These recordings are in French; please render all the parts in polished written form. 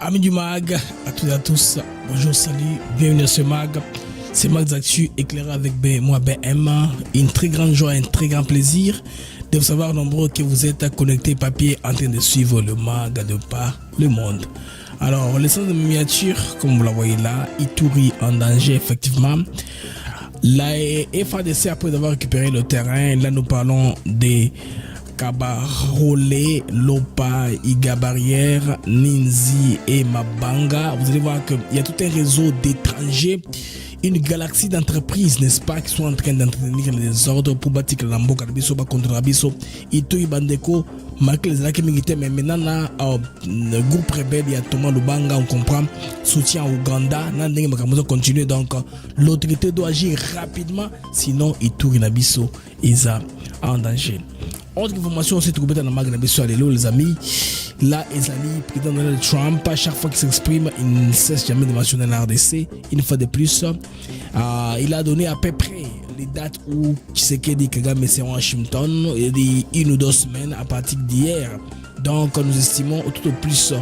Amis du MAG, à toutes et à tous, bonjour, salut, bienvenue à ce MAG. C'est Max Actu éclairé avec moi BM. Une très grande joie, un très grand plaisir de vous savoir nombreux que vous êtes connectés papier en train de suivre le MAG de par le monde. Alors, le centre de miniature, comme vous la voyez là, Ituri en danger effectivement. La FADC, après avoir récupéré le terrain, là nous parlons des Kabarole, Lopa, Iga Barrière, Ninzi et Mabanga. Vous allez voir qu'il y a tout un réseau d'étrangers, une galaxie d'entreprises, n'est-ce pas, qui sont en train d'entretenir les ordres pour bâtir la Mboka Biso, contre Abiso, Itoi Bandeko, marquer les acquis militaires. Mais maintenant, le groupe rebelle, il y a Thomas Lubanga, on comprend, soutien à Ouganda, continue. Donc, l'autorité doit agir rapidement, sinon, Itoi Nabiso, Isa en danger. Autre information aussi trouvée dans le magazine les amis. Là, Ezali, président Donald Trump, à chaque fois qu'il s'exprime, il ne cesse jamais de mentionner la RDC. Une fois de plus, il a donné à peu près les dates où Tshisekedi et Kagame seront à Washington. Il a dit 1 ou 2 semaines à partir d'hier. Donc, nous estimons au tout au plus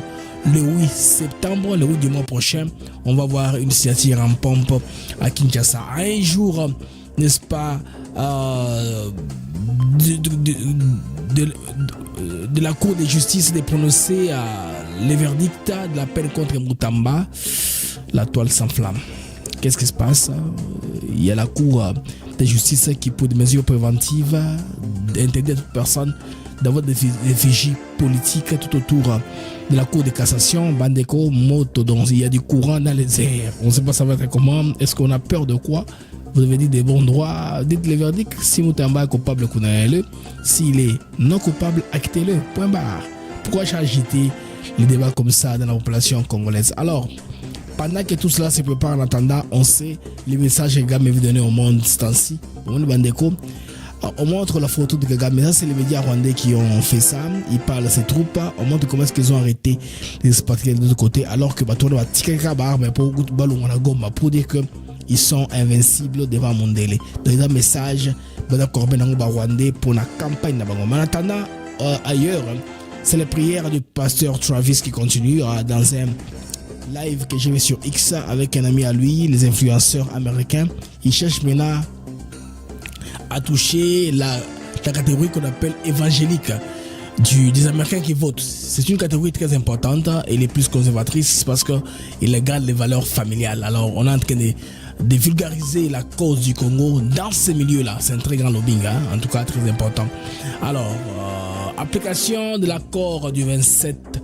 le 8 septembre, le 8 du mois prochain, on va voir une signature en pompe à Kinshasa. Un jour, n'est-ce pas, de la Cour de justice de prononcer les verdicts de la peine contre Moutamba, la toile s'enflamme. Qu'est-ce qui se passe? Il y a la Cour de justice qui, pour des mesures préventives, interdit à toute personne d'avoir des réfugiés politiques tout autour de la Cour de cassation. Bandeko, moto, donc il y a du courant dans les airs. On ne sait pas ça va être comment. Est-ce qu'on a peur de quoi? Vous avez dit des bons droits, dites les verdicts. Si Moutamba est coupable, connaissez-le. S'il est non coupable, actez-le. Point barre. Pourquoi agiter les débats comme ça dans la population congolaise? Alors, pendant que tout cela se prépare en attendant, on sait les messages que Kagame veut donner au monde ce temps-ci. On montre la photo de Kagame. Ça, c'est les médias rwandais qui ont fait ça. Ils parlent à ses troupes. On montre comment est-ce qu'ils ont arrêté les expatriés de l'autre côté. Alors que Bato va tirer pour dire que ils sont invincibles devant Mondele. Donc, il y a un message rwandais pour la campagne. En attendant, ailleurs, c'est la prière du pasteur Travis qui continue dans un live que j'ai vu sur X avec un ami à lui, les influenceurs américains. Ils cherchent maintenant à toucher la catégorie qu'on appelle évangélique des Américains qui votent. C'est une catégorie très importante et les plus conservatrices parce qu'ils gardent les valeurs familiales. Alors, on est en train de vulgariser la cause du Congo dans ces milieux-là. C'est un très grand lobbying, en tout cas très important. Alors, application de l'accord du 27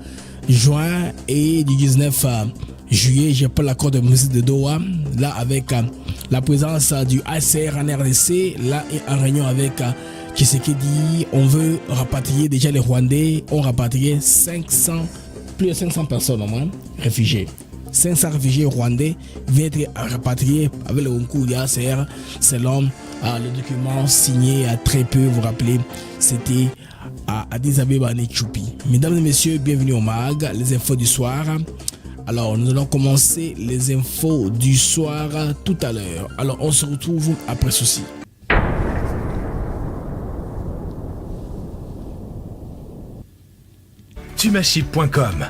juin et du 19 juillet, j'ai pas l'accord de ministre de Doha, là avec la présence du ACR en RDC, là et en réunion avec Tshisekedi. On veut rapatrier, déjà les Rwandais ont rapatrié plus de 500 personnes au moins, réfugiés. 500 réfugiés rwandais viennent être rapatriés avec le concours du ACR selon le document signé à très peu, vous vous rappelez, c'était à Addis Abeba en Éthiopie. Mesdames et messieurs, bienvenue au MAG, les infos du soir. Alors, nous allons commencer les infos du soir tout à l'heure. Alors, on se retrouve après ceci. Tumaship.com.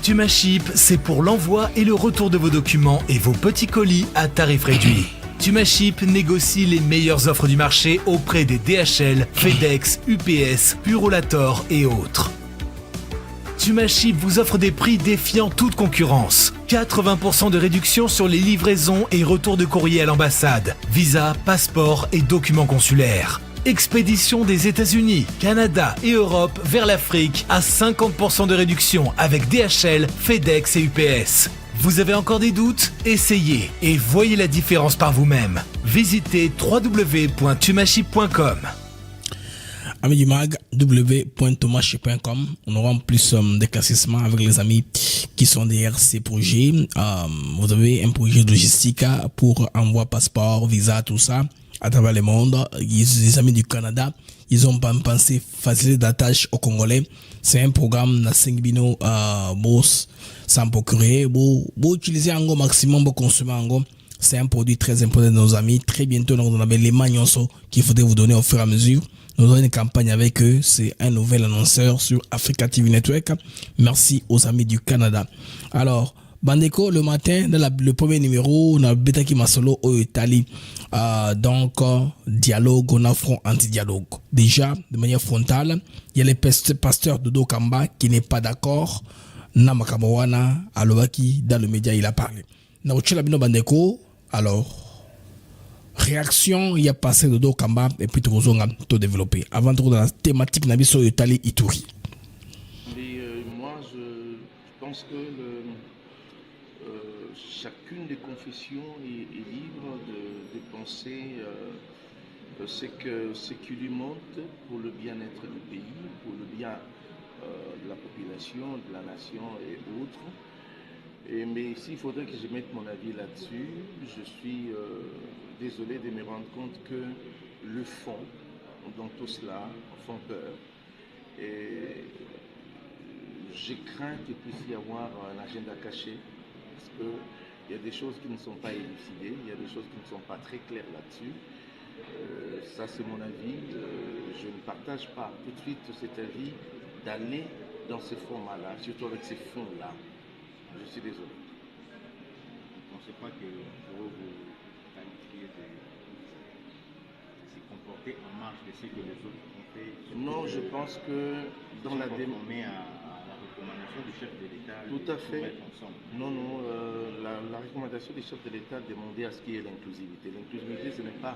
Tumaship, c'est pour l'envoi et le retour de vos documents et vos petits colis à tarif réduit. Tumaship négocie les meilleures offres du marché auprès des DHL, FedEx, UPS, Purolator et autres. Tumaship vous offre des prix défiant toute concurrence. 80% de réduction sur les livraisons et retours de courrier à l'ambassade, visa, passeport et documents consulaires. Expédition des États-Unis, Canada et Europe vers l'Afrique à 50% de réduction avec DHL, FedEx et UPS. Vous avez encore des doutes? Essayez et voyez la différence par vous-même. Visitez www.tumaship.com. Amis du MAG, www.thomaschip.com. On aura en plus d'éclaircissements avec les amis qui sont derrière ces projets. Vous avez un projet de logistique pour envoi passeport, visa, tout ça à travers le monde. Les amis du Canada, ils ont pensé faciliter la tâche aux Congolais. C'est un programme na 5 bino boss sans procurer. Vous utilisez un maximum pour consommer un go. C'est un produit très important de nos amis. Très bientôt, nous avons les magnons qu'il faudrait vous donner au fur et à mesure. nous avons une campagne avec eux. C'est un nouvel annonceur sur Africa TV Network. Merci aux amis du Canada. Alors, Bandeko, le matin, dans le premier numéro, on a Betaki Masolo au Italie. Dialogue, on a front anti-dialogue. Déjà, de manière frontale, il y a les pasteurs de Dokamba qui n'est pas d'accord. Namakamowana, Alovaki, dans le média, il a parlé. Naochela Bandeko, alors, réaction, il y a passé de Dokamba et puis Trozonga tout développé. Avant de dans la thématique Nabiso Italie Ituri. Moi, je pense que chacune des confessions est libre de penser ce qui lui monte pour le bien-être du pays, pour le bien de la population, de la nation et autres. Mais s'il faudrait que je mette mon avis là-dessus, je suis désolé de me rendre compte que le fond dans tout cela font peur. Et je crains qu'il puisse y avoir un agenda caché, parce qu'il y a des choses qui ne sont pas élucidées, il y a des choses qui ne sont pas très claires là-dessus. Ça, c'est mon avis. Je ne partage pas tout de suite cet avis d'aller dans ce format-là, surtout avec ces fonds-là. Je suis désolé. Vous ne pensez pas que pour vous qualifier de se comporter en marge de ce que les autres ont fait? Non, je pense que dans la démarche à la recommandation du chef de l'État. Tout à fait. Non, la recommandation du chef de l'État demandait à ce qu'il y ait l'inclusivité. L'inclusivité, ce n'est pas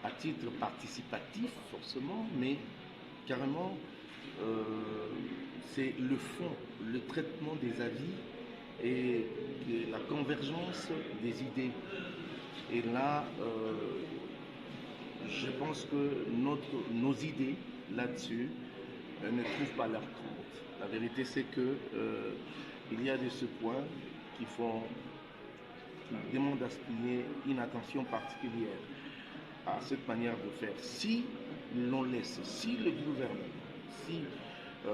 à titre participatif forcément, mais carrément, c'est le fond, le traitement des avis et la convergence des idées. Et là, je pense que nos idées là-dessus ne trouvent pas leur compte. La vérité, c'est que il y a de ce point qui demandent à ce qu'il y ait une attention particulière à cette manière de faire. Si l'on laisse, si le gouvernement, si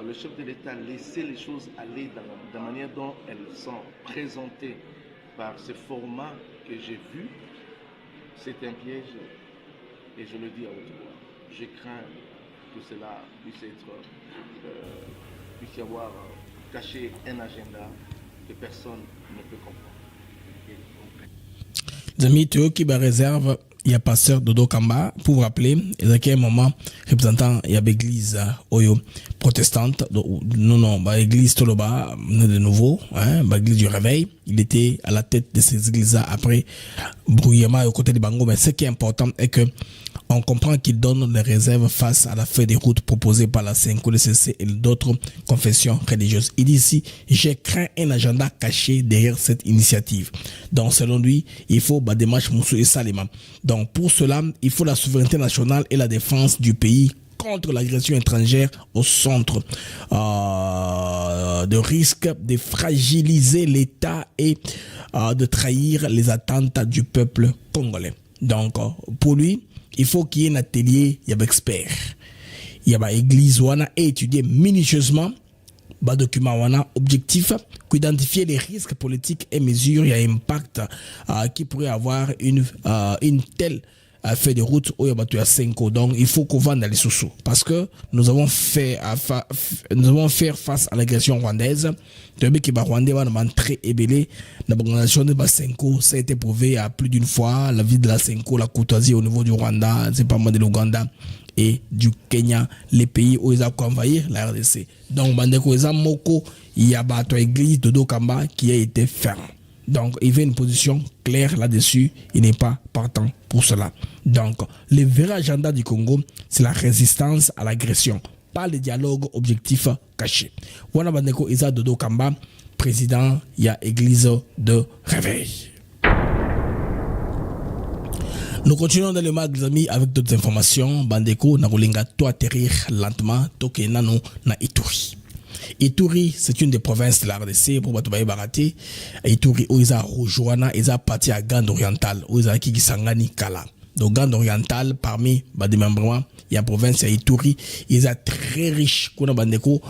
le chef de l'État laissait les choses aller dans la manière dont elles sont présentées par ce format que j'ai vu, c'est un piège, et je le dis à haute voix. Je crains que cela puisse y avoir caché un agenda que personne ne peut comprendre. Zami Théo qui réserve, il y a pasteur Dodo Kamba pour vous rappeler, il y a un moment représentant il y a l'église Oyo protestante, non, l'église Toloba de nouveau, l'église du réveil, il était à la tête de ces églises après brouillement au côté de Bango, mais ce qui est important est que on comprend qu'il donne les réserves face à la feuille de route proposée par la CNCO, le CC et d'autres confessions religieuses. Il dit ici, j'ai craint un agenda caché derrière cette initiative. Donc, selon lui, il faut démarche Moussou et Salima. Donc, pour cela, il faut la souveraineté nationale et la défense du pays contre l'agression étrangère au centre de risque de fragiliser l'État et de trahir les attentes du peuple congolais. Donc, pour lui, il faut qu'il y ait un atelier, il y a des experts. Il y a une église qui a étudié minutieusement un document objectif qui identifie les risques politiques et mesures et impact qui pourrait avoir une telle feuille de route où il y a 5 ans. Donc il faut qu'on vende les sous-sous parce que nous avons fait face à l'agression rwandaise. Le qui Rwandais va très ébélé. L'organisation de Basenko, ça a été prouvé à plus d'une fois. La vie de la Senko, la courtoisie au niveau du Rwanda, c'est pas mal de l'Ouganda et du Kenya, les pays où ils ont envahi la RDC. Donc, Bandeko Moko, il y a une église de Dokamba qui a été ferme. Donc, il veut une position claire là-dessus. Il n'est pas partant pour cela. Donc, le vrai agenda du Congo, c'est la résistance à l'agression, pas le dialogue objectif caché. Wana Bandeko Isa Dodo Kamba, président, il y a église de réveil. Nous continuons dans le mag, les amis, avec d'autres informations. Bandeko, Narolinga, to atterrir lentement, toke nano na Ituri. Ituri, c'est une des provinces de la RDC pour Batobaye Baraté. Ituri, où ils ont rejoint, ils ont parti à Gande orientale, où ils ont qui Sangani Kala. Donc, Gande orientale, parmi les démembrements, il y a une province à Ituri, ils sont très riches, qu'on a Bandeko,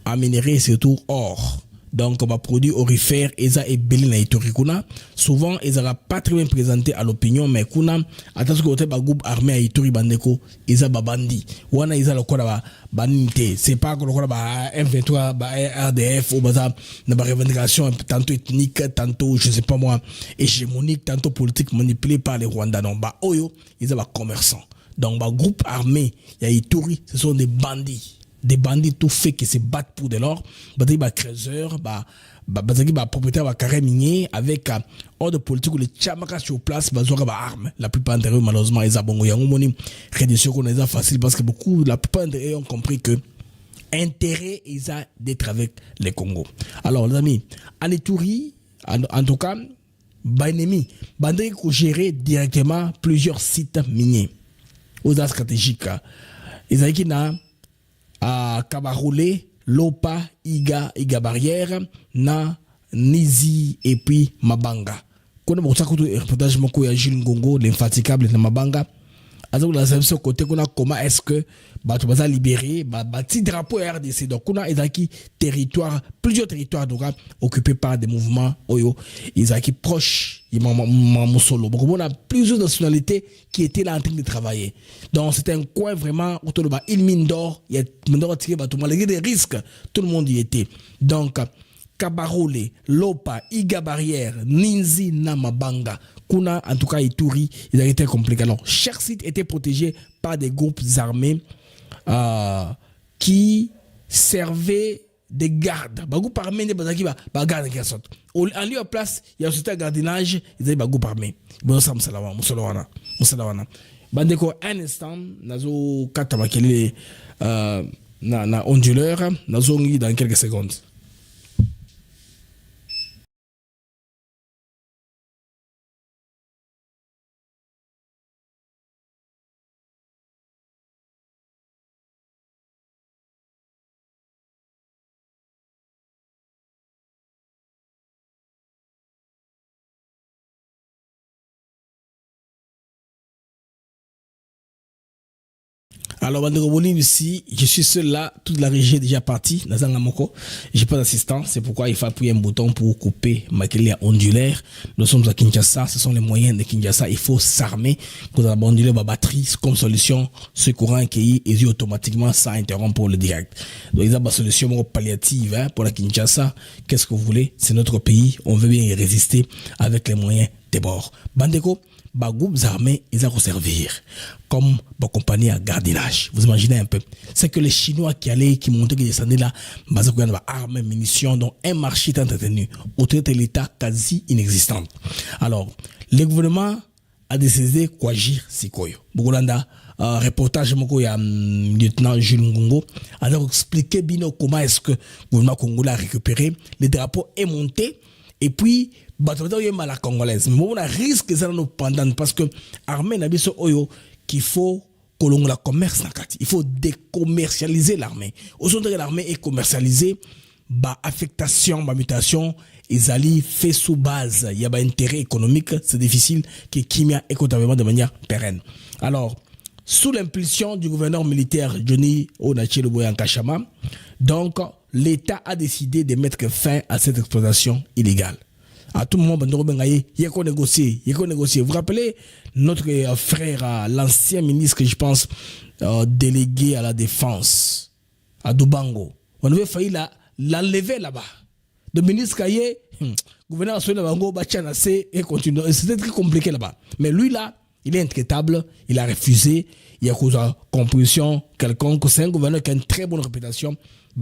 en minerai, surtout or. donc ba produit orifère eza ebeli na Ituri kuna souvent ezala pas très bien présenté à l'opinion mais kuna attention côté ba groupe armé à Ituri bandeko eza ba bandi wana eza lokola ba banité c'est pas lokola ba M23 ba RDF ou baza na ba revendication tantôt ethnique tantôt je sais pas moi hégémonique tantôt politique manipulé par les Rwandais non ba oyo eza ba commerçants donc ba groupe armé ya Ituri ce sont des bandits tout fait qui se battent pour de l'or, des creuseurs, propriétaires de carré minier avec hors de politique où les tchamaka sur place, des armes. La plupart d'entre eux, malheureusement, ils ont une réduction qu'on est facile parce que la plupart d'entre eux ont compris que intérêt ils ont d'être avec les Congo. Alors, les amis, en Ituri, en tout cas, ennemi, bandits qui gérer directement plusieurs sites miniers aux stratégiques. Ils ont à Kabarole, Lopa, Iga Barrière, na Nizi et puis Mabanga. Quand on a un reportage moko ya Gilles Ngongo, l'infatigable na Mabanga, alors la deuxième côté comment est-ce que tu vas libérer petit drapeau RDC donc on a territoire plusieurs territoires donc occupés par des mouvements oyo ils qui proches Musolo donc on a plusieurs nationalités qui étaient là en train de travailler donc c'était un coin vraiment autour de il mine d'or il y a d'or tiré tout le monde les risques tout le monde y était donc Kabarole, Lopa, Iga Barrière, Ninzi, Namabanga, Kuna, en tout cas Ituri, ils étaient compliqués. Alors, chaque site était protégé par des groupes armés qui servaient des gardes. Bagou armé ne bazaki ba garde qui sorte. En lieu place, il y a aussi un gardinage, ils avaient bagou armé. Bon ça musalawana. Bandeko un instant, nazo katamakeli na onduleur, nazo ngi dans quelques secondes. Alors, ici, je suis seul là, toute la régie est déjà partie, j'ai pas d'assistant, c'est pourquoi il faut appuyer un bouton pour couper ma clé ondulaire. Nous sommes à Kinshasa, ce sont les moyens de Kinshasa, il faut s'armer, quand on a ondulé ma batterie comme solution, ce courant qui est automatiquement sans interrompre le direct. Donc, il y a une solution palliative pour la Kinshasa. Qu'est-ce que vous voulez? C'est notre pays, on veut bien y résister avec les moyens des bords. Bandeko, les groupes armés, ils ont servir comme des compagnies à gardiennage. Vous imaginez un peu. C'est que les Chinois qui allaient, qui montaient, qui descendaient là, ils ont des armes, munitions, donc un marché est entretenu. Autorité de l'État quasi inexistante. Alors, le gouvernement a décidé d'agir Sikoyo. Bogolanda, reportage moko ya lieutenant Jules Ngongo, a expliqué bien comment est-ce que le gouvernement congolais a récupéré. Le drapeau est monté et puis il y a la congolaise. Mais on a risque de nous pendant parce que l'armée n'a pas oyo qu'il faut que l'on la commerce. Il faut décommercialiser l'armée. Au centre de l'armée est commercialisée, affectation, mutation, ils allaient fait sous base. Il y a un intérêt économique, c'est difficile que Kimia économiquement de manière pérenne. Alors, sous l'impulsion du gouverneur militaire Johnny Onachile Boyankashama, donc l'État a décidé de mettre fin à cette exploitation illégale. À tout moment, il y a qu'on négocier. Vous vous rappelez notre frère, l'ancien ministre, je pense, délégué à la défense, à Dubango. On avait failli l'enlever là-bas. Le ministre Kaye, gouverneur de Dubango, et continue. C'était très compliqué là-bas. Mais lui là, il est intraitable, il a refusé. Il y a cause de compréhension quelconque. C'est un gouverneur qui a une très bonne réputation.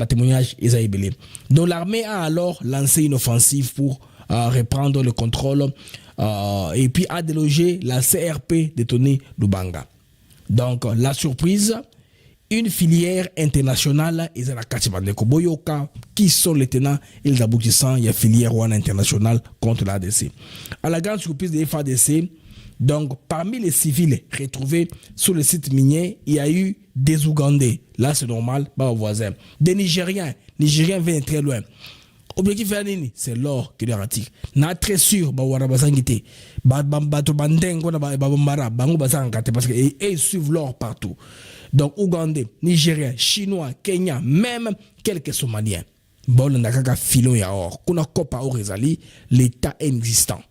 Témoignage Isaïe Belé. Donc l'armée a alors lancé une offensive pour reprendre le contrôle et puis a délogé la CRP détenue Lubanga. Donc la surprise, une filière internationale ils la Kachibandeko Boyoka qui sont les tenants et les aboutissants, il y a filière One internationale contre l'ADC. À la grande surprise des FADC, donc parmi les civils retrouvés sur le site minier, il y a eu des Ougandais, là c'est normal, pas voisins, des Nigériens viennent très loin. Objectif c'est l'or qui leur attire. Na très sûr basangité bato bandengo na babambara bango basangate parce que ils suivent l'or partout. Donc Ougandais, Nigériens, Chinois, Kenyans, même quelques Somaliens. Bon, nakaka filon ya or. Kuna kopa or ezali, l'état existant.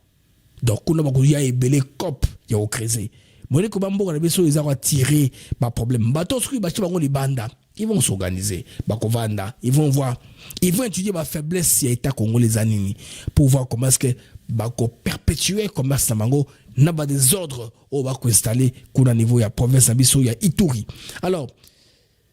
Donc, kuna bakuya ebele cop ya okreze. Moni ko bambo na beso ezako tirer ba problème. Bato sku ba chibango li banda. Ils vont s'organiser, bakovanda, ils vont voir, ils vont étudier ma faiblesse si état congolais anini pour voir comment est-ce que bako perpétuer commerce namango n'a pas des ordres au bako installer qu'on a niveau ya province abisso ya Ituri. Alors,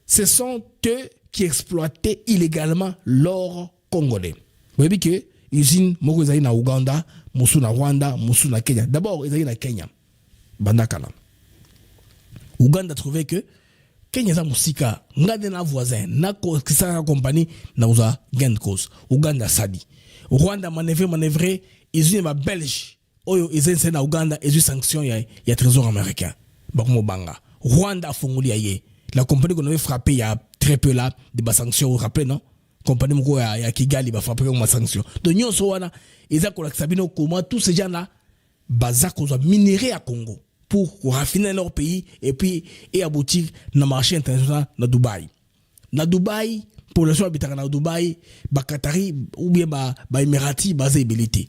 ce sont eux qui exploitaient illégalement l'or congolais. Vous voyez que usine moko ezali na Uganda, musu na Rwanda, musu na Kenya. D'abord, ezali na Kenya. Bandakala. Uganda trouvait que Kenya za musika ngade na voisin na kisaka compagnie na uza gain cause Uganda sadi Rwanda manœuvrer ils ma Belge oyo izense na Uganda et sanction ya trésor américain bakomo banga Rwanda fongoli aye la compagnie qu'on avait frappé il y a très peu là des sanctions vous rappelez non compagnie moko ya Kigali ba frappé comme sanction donc nyonso wana eza ko sabino comment tous ces gens là bazako zo minerai à Congo pour raffiner leur pays et puis aboutir dans le marché international na Dubaï. Na Dubaï, pour les gens habitant na Dubaï, ba Qatari ou bien ba Émirati basé ébélité.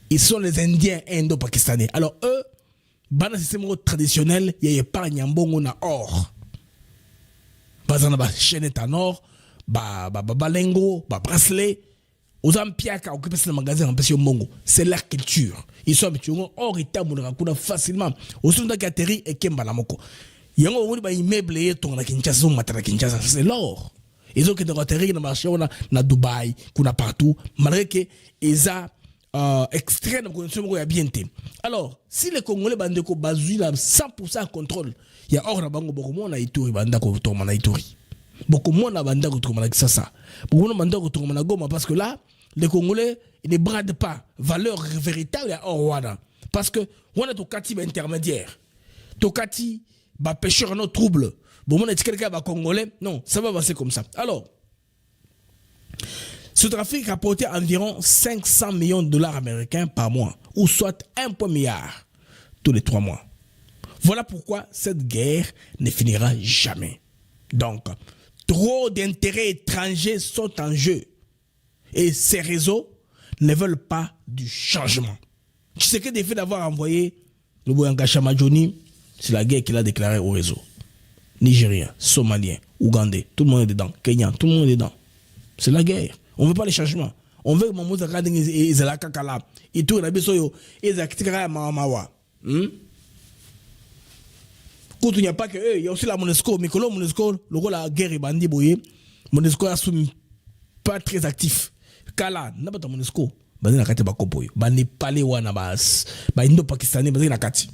Ils sont les Indiens indo-pakistanais. Alors eux, dans le système traditionnel, il y a pas nyambongo na or. Bazana ba chaînette en or, ba balengo, ba bracelet. Aux ampiaka occupent ce magasin en passion mongo. C'est leur culture. Ils sont habitués or et tabou na facilement. Au son de Kateri et Kemba la moko. Yango woni ba immeuble et ton na Kinshasa matara Kinshasa c'est l'or. Ils ont que de Kateri na marché na Dubaï, kuna partout malgré que ils a extrait de condition ya bien té. Alors, si les Congolais bandeko bazui la 100% contrôle, il y a or na bango boko mona Ituri bandako to na Ituri. Beaucoup moins na bandako to na Kisasa. Beaucoup moins bandako to na Goma parce que là les Congolais ne bradent pas valeur véritable à Rwanda. Parce que on a tout kati intermédiaire. Tout kati ba pêcheur no trouble. Bon on est quelqu'un ba congolais. Non, ça va passer comme ça. Alors ce trafic rapportait environ 500 millions de dollars américains par mois ou soit 1 milliard tous les 3 mois. Voilà pourquoi cette guerre ne finira jamais. Donc trop d'intérêts étrangers sont en jeu. Et ces réseaux ne veulent pas du changement. Tu sais que le fait d'avoir envoyé le Boyanga Chamadjoni, c'est la guerre qu'il a déclarée au réseau. Nigérien, Somalien, Ougandais, tout le monde est dedans. Kenyan, tout le monde est dedans. C'est la guerre. On ne veut pas les changements. On veut que Mamou Zakading et Zalakakala, et tout, et Zaktikara Mahamawa. Quand il n'y a pas que eux, il y a aussi la Monesco, Mikolo Monesco, le rôle de la guerre est bandit, Monesco a pas très actif. Kala, n'a pas de Monesco. Bazina kati ba kopoyo. Ba Népalais wana bas. Ba Indo-Pakistanais bazina kati.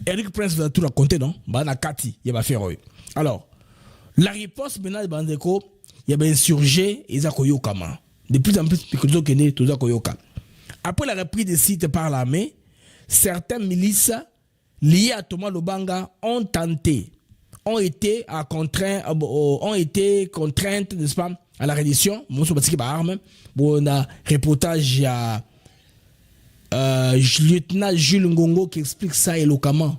Eric Prince va tout raconter, non? Ba na kati, il va faire. Alors, la réponse maintenant de Bandeko, il y a bien insurgé Isako Yokama. De plus en plus, Picozo Kene, tout Isako Yoka. Après la reprise des sites par l'armée, certaines milices liées à Thomas Lobanga ont été contraintes, n'est-ce pas, à la reddition. Mon sobatiki ba arme. Bon, on a reportage à lieutenant Jules Ngongo qui explique ça éloquemment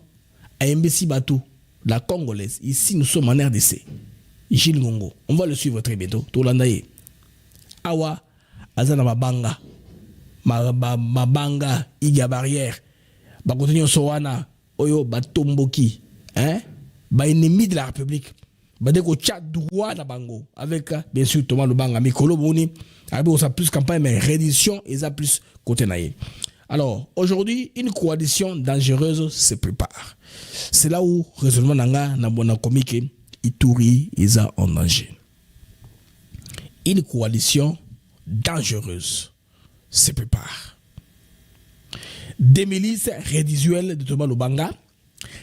à Mbesi Batou, la Congolaise. Ici, nous sommes en RDC. Jules Ngongo. On va le suivre très bientôt. Tolandaye. Awa, Azana Mabanga. Mabanga, Iga Barrière. Bakotonyo Sowana, Oyo, Batomboki. Hein? Ba ennemi de la République. Badeko chat droit na bango avec bien sûr Thomas Lobanga Mikolo Boni avec ça plus campagne mais reddition et ça plus côté naïe. Alors aujourd'hui une coalition dangereuse se prépare. C'est là où raisonnement nanga na bona comique Ituri est en danger. Une coalition dangereuse se prépare. Des milices résiduelles de Thomas Lobanga,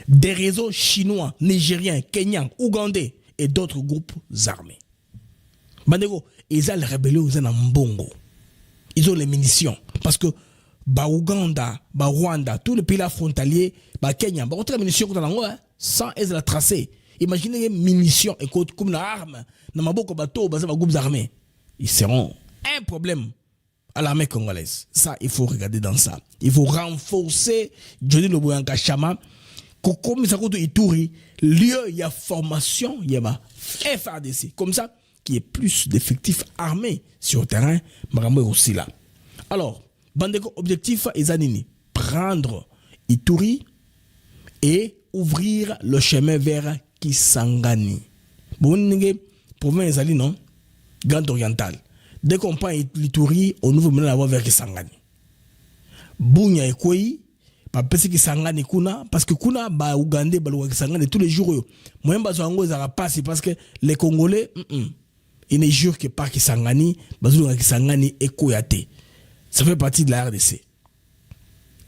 des réseaux chinois, nigériens, kenyans, ougandais et d'autres groupes armés. Bandego, ils ont les rébellions, ils ont Mbongo. Ils ont les munitions. Parce que, Ouganda, Rwanda, tous les pays frontaliers, Kenya, ils ont les munitions sans être la tracée. Imaginez les munitions, écoute, comme la arme, dans ma boko bateau, dans groupes armés. Ils seront un problème à l'armée congolaise. Ça, il faut regarder dans ça. Il faut renforcer Johnny Loboyanka Chama. Comme ça, Ituri, lieu, il y a formation, il y a FRDC. Comme ça, qu'il y ait plus d'effectifs armés sur le terrain, Marambo aussi là. Alors, Bandeko, objectif Ezanini, prendre Ituri et ouvrir le chemin vers Kisangani. Bon, province Ezali, non? Grand Oriental. Dès qu'on prend l'Ituri, on ouvre maintenant la voie vers Kisangani. Bounya et Kouyi, parce que Kisangani kuna, parce que kuna, ba Ougandais, ba Kisangani tous les jours. Moi, ba Zongo, ça passe parce que les Congolais, ils ne jurent que par Kisangani, ba Kisangani et Koyate. Ça fait partie de la RDC.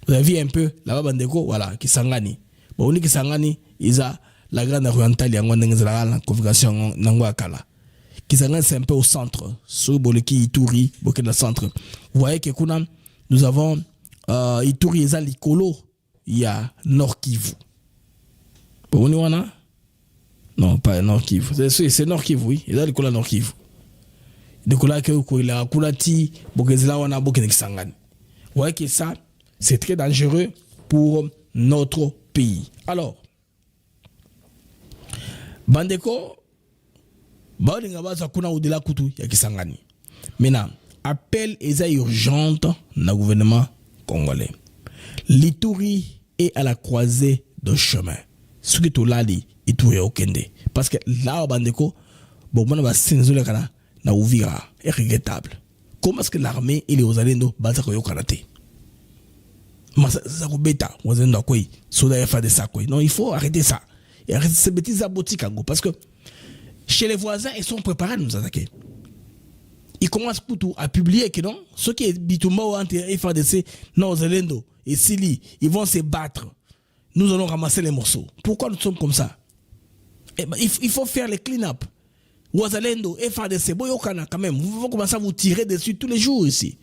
Vous avez vu un peu, là-bas, Bandeko, voilà, Kisangani. Bon, on dit Kisangani, ils ont la grande orientale, la configuration Nangwakala. Kisangani, c'est un peu au centre. Sur Boleki, Ituri, Burkina centre. Vous voyez que nous avons Ituri, Eza Likolo, il y a Nord Kivu. Bon, on y en a? Non, pas Nord Kivu. C'est Nord Kivu, oui. Eza Likolo, Nord Kivu. De Kola Koila, Kulati, Bokezela, Wana, Burkina Kisangani. Vous voyez que ça, c'est très dangereux pour notre pays. Alors, Bandeko, Baudingabasa kuna Udela Kutu, ya Kisangani. Maintenant, appel est urgente dans le gouvernement congolais. L'Ituri est à la croisée de chemin. Ce qui est là, Ituri est au Kende. Parce que là, Bandeko, bon, on va s'inzoler na Uvira est regrettable. Comment est-ce que l'armée et les Ozalendo battent au Kanate? Non, il faut arrêter ça. Et arrêter ces bêtises à boutique, parce que chez les voisins, ils sont préparés à nous attaquer. Ils commencent à publier que non, ceux qui est Bitumba ou FADC, non, Zelendo et Sili, ils vont se battre. Nous allons ramasser les morceaux. Pourquoi nous sommes comme ça? Eh ben, il faut faire les clean-up. Ouazalendo, FADC, Boyokana quand même. Vous commencez à vous tirer dessus tous les jours ici.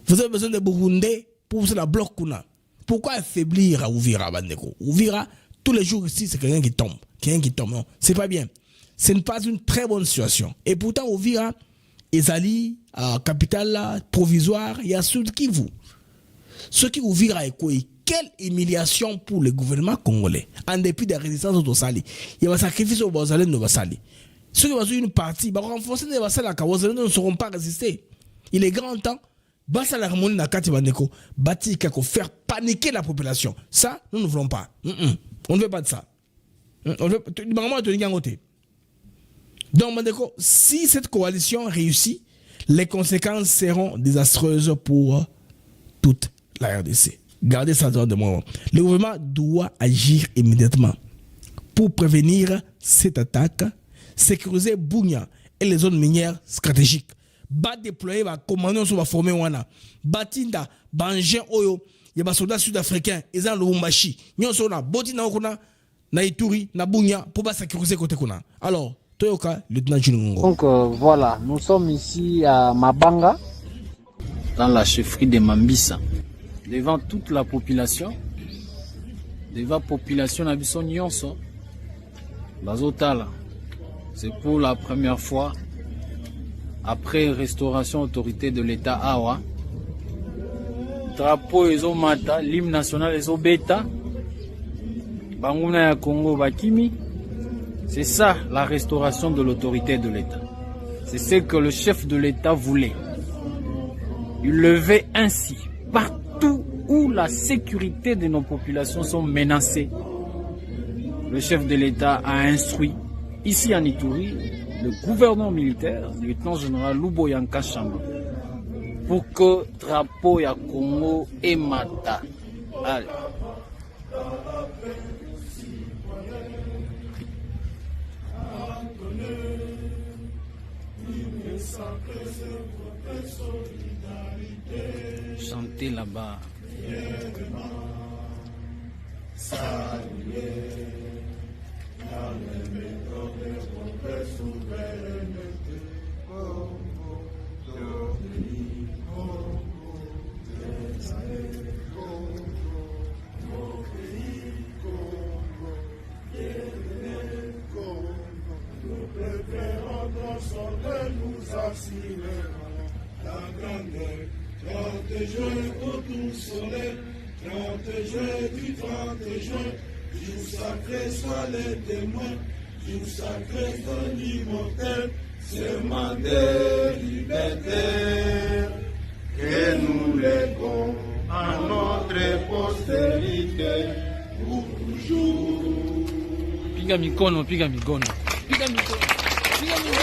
Vous avez besoin de Burundais pour vous la bloc kuna. Pourquoi affaiblir à Ouvira, Bandeko? Ouvira, tous les jours ici, c'est quelqu'un qui tombe. Quelqu'un qui tombe. Non, c'est pas bien. Ce n'est pas une très bonne situation. Et pourtant, Ouvira, Ezali, capitale provisoire, il y a Sud Kivu. Ce qui Ouvira est quoi? Quelle humiliation pour le gouvernement congolais. En dépit des résistances au Sali. Il y a un sacrifice au Bozalène de Basali. Ceux qui vont jouer une partie, bah, renforcer les Basali à Kawazalène ne sauront pas résister. Il est grand temps. Basa la harmonie na kati bandeko, bati kako faire paniquer la population. Ça, nous ne voulons pas. On ne veut pas de ça. On veut maman te ngote. Donc bandeko, si cette coalition réussit, les conséquences seront désastreuses pour toute la RDC. Gardez ça dans de moi. Le gouvernement doit agir immédiatement pour prévenir cette attaque, sécuriser Bunia et les zones minières stratégiques. Ba déployer ba commandant sur ba former wana batinda bangé oyo ya ba soldats sud-africains ezan Lubumbashi nyonso na botina okuna na Ituri na Bunia pour ba sécuriser côté kuna. Alors Toyoka lieutenant Junungo. Donc voilà, nous sommes ici à Mabanga dans la chefferie de Mambisa devant toute la population na biso nyonso bazotala. C'est pour la première fois après restauration autorité de l'État Awa, drapeau ezomata, l'hymne national ezobeta, banguna ya Congo bakimi. C'est ça la restauration de l'autorité de l'État. C'est ce que le chef de l'État voulait. Il levait ainsi partout où la sécurité de nos populations sont menacées. Le chef de l'État a instruit ici en Ituri le gouverneur militaire, le lieutenant-général Luboyanka Chamba, pour que drapeau ya Congo et Mata. Allez. Chantez là-bas. La grandeur, 30 juin autour soleil, 30 juin du 30 juin, jour sacré soit les témoins, jour sacré de l'immortel, serment de liberté, que nous léguons à notre postérité pour toujours. Piga mikono, piga mikono. Piga mikono. Piga mikono.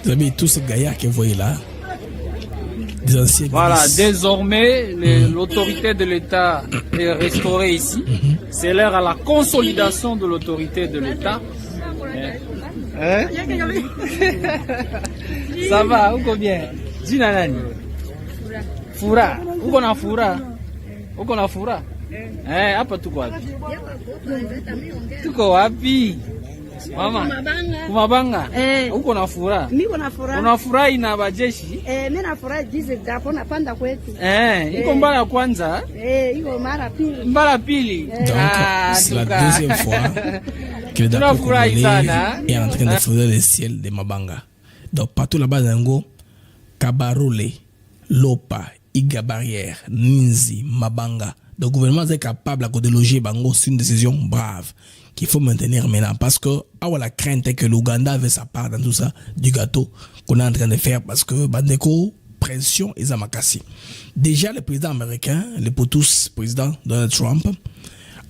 Vous avez tous ces gaillards que vous voyez là, des anciens Voilà, ministres. désormais, l'autorité de l'État est restaurée ici. C'est l'heure à la consolidation de l'autorité de l'État. Hein? Ça va, uko bien? Jina nani? Fura. Uko na fura? Uko na fura? Hapa tuko wapi? Tuko wapi? Mama, kumabanga. Uko na furaha? Niko na furaha. Unafurahi na bajeshi? Mimi nafurahi jinsi gapo napanda kwetu. Iko mbara ya kwanza? Iko mara pili. Mbara pili. Donc, c'est la deuxième fois que le drapeau congolais est en train de fonder le ciel de Mabanga. Donc, partout là-bas, Zango, Kabarole, Lopa, Iga Barrière, Ninzi, Mabanga. Le gouvernement est capable de loger Bango. C'est une décision brave qu'il faut maintenir maintenant. Parce que, la crainte est que l'Ouganda avait sa part dans tout ça, du gâteau qu'on est en train de faire. Parce que, Bandeko, pression et Zamakasi. Déjà, le président américain, le potus président Donald Trump,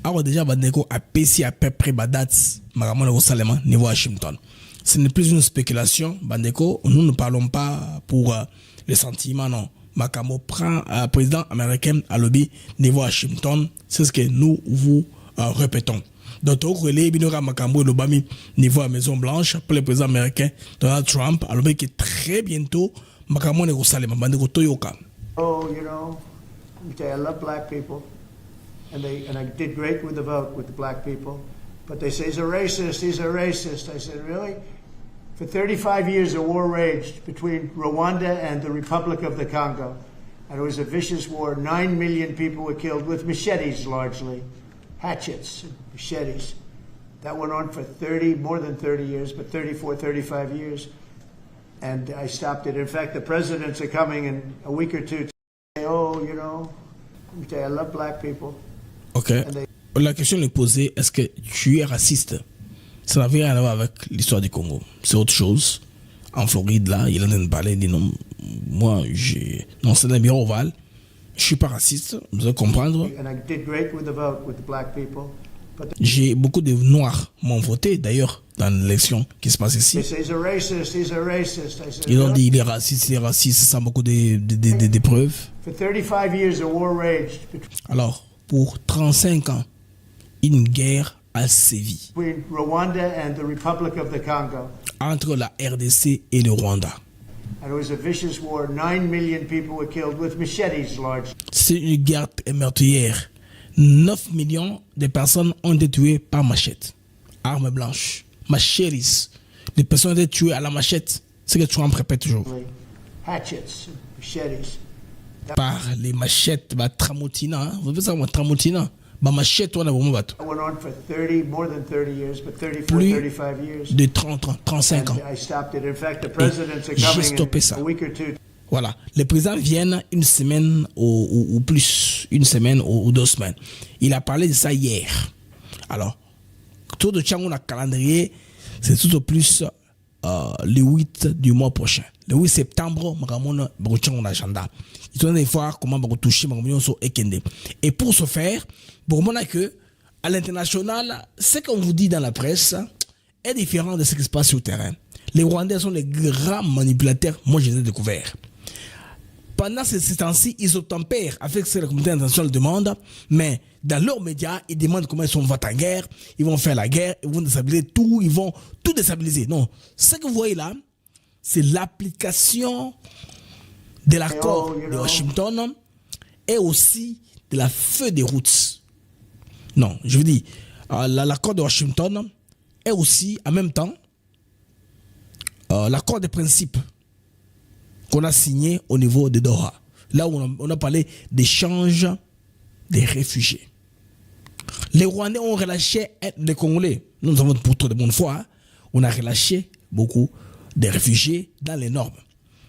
a déjà Bandeko a payé à peu près Badat, Maramon Rosalema, niveau Washington. Ce n'est plus une spéculation, Bandeko. Nous ne parlons pas pour les sentiments, non. Makamo prend président américain à lobby niveau Washington. C'est ce que nous vous répétons. Donc, au relais, Binora Makambo et l'Obami niveau à Maison Blanche pour le président américain Donald Trump à lobby qui très bientôt Makamo Negosalema, Bandeko Toyoka. Oh, you know, I love black people, and I did great with the vote with the black people, but they say he's a racist. He's a racist. I said, really? For 35 years, a war raged between Rwanda and the Republic of the Congo, and it was a vicious war. 9 million people were killed with machetes, largely, hatchets, machetes. That went on for more than 30 years, but 34, 35 years. And I stopped it. In fact, the presidents are coming in a week or two to say, oh, you know, I love black people. Ok. La question est posée, est-ce que tu es raciste? Ça n'avait rien à voir avec l'histoire du Congo. C'est autre chose. En Floride, là, il en a parlé, il dit non, moi, non, c'est un bureau ovale. Je suis pas raciste, vous allez comprendre. And I did great with the vote with the black people. J'ai beaucoup de Noirs m'ont voté, d'ailleurs, dans l'élection qui se passe ici. Ils ont dit il est raciste, sans beaucoup de preuves. Alors, pour 35 ans, une guerre a sévi entre la RDC et le Rwanda. C'est une guerre meurtrière. 9 millions de personnes ont été tuées par machette. Armes blanches, machetes. Les personnes ont été tuées à la machette. C'est ce que Trump répète toujours. Par les machettes, tramotina. Vous savez ça, tramotina. Machette, on a vraiment battu. Plus de 30 ans, 35 ans. Et j'ai stoppé ça. Voilà, les présidents viennent une semaine ou plus, une semaine ou 2 semaines. Il a parlé de ça hier. Alors, tout de Tchang, on a calendrier, c'est tout au plus le 8 du mois prochain. Le 8 septembre, on a agenda. Il faut voir comment on va toucher Ekende. Et pour ce faire, on a que à l'international, ce qu'on vous dit dans la presse est différent de ce qui se passe sur le terrain. Les Rwandais sont les grands manipulateurs. Moi, je les ai découverts. Pendant ces temps-ci, ils obtempèrent avec ce que la communauté internationale demande, mais dans leurs médias, ils demandent comment ils sont en guerre, ils vont faire la guerre, ils vont déstabiliser tout, ils vont tout déstabiliser. Non, ce que vous voyez là, c'est l'application de l'accord de Washington et aussi de la feuille de route. Non, je veux dire, l'accord de Washington est aussi, en même temps, l'accord de principe qu'on a signé au niveau de Doha. Là où on a parlé d'échange des réfugiés. Les Rwandais ont relâché les Congolais. Nous avons pour trop de bonne foi. Hein, on a relâché beaucoup de réfugiés dans les normes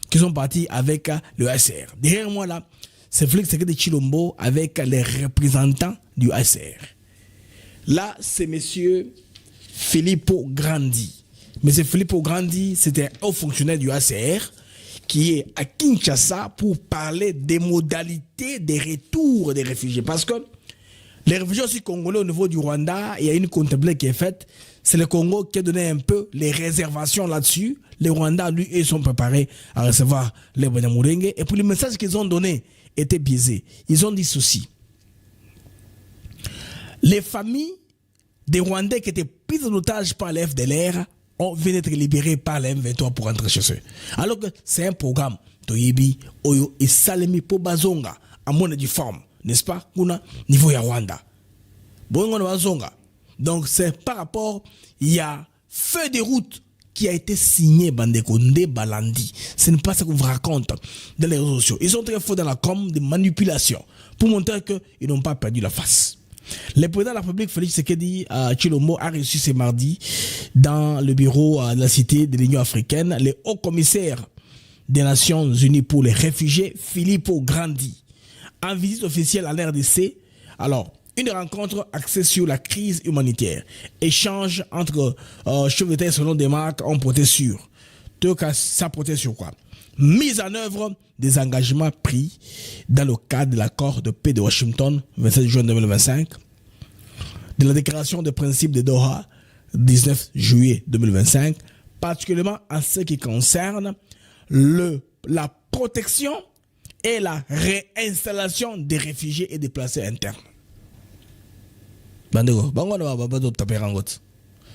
qui sont partis avec le HCR. Derrière moi là, c'est Félix Tshisekedi Tshilombo avec les représentants du HCR. Là, c'est monsieur Filippo Grandi. Monsieur Filippo Grandi, c'était un haut fonctionnaire du HCR qui est à Kinshasa pour parler des modalités des retours des réfugiés. Parce que les réfugiés aussi congolais au niveau du Rwanda, il y a une comptabilité qui est faite. C'est le Congo qui a donné un peu les réservations là-dessus. Les Rwandais, lui, ils sont préparés à recevoir les Banyamulenge. Et puis le message qu'ils ont donné était biaisé. Ils ont dit ceci. Les familles des Rwandais qui étaient prises en otage par les FDLR viennent d'être libérées par les M23 pour rentrer chez eux. Alors que c'est un programme Toyebi, Oyo et Salemi pour Bazonga, à monnaie du forme, n'est-ce pas? Kuna niveau ya Rwanda. Bongo na Bazonga. Donc c'est par rapport, il y a feu de route qui a été signé Bandekonde Balandi. Ce n'est pas ça qu'on vous raconte dans les réseaux sociaux. Ils sont très forts dans la com de manipulation pour montrer qu'ils n'ont pas perdu la face. Le président de la République, Félix Tshisekedi Tshilombo, a reçu ce mardi dans le bureau de la Cité de l'Union africaine le haut commissaire des Nations Unies pour les réfugiés, Filippo Grandi, en visite officielle en RDC. Alors, une rencontre axée sur la crise humanitaire. Échange entre chefs d'État et selon des marques ont porté sur. Tout cas, ça portait sur quoi? Mise en œuvre des engagements pris dans le cadre de l'accord de paix de Washington, 27 juin 2025, de la déclaration de principes de Doha, 19 juillet 2025, particulièrement en ce qui concerne la protection et la réinstallation des réfugiés et déplacés internes.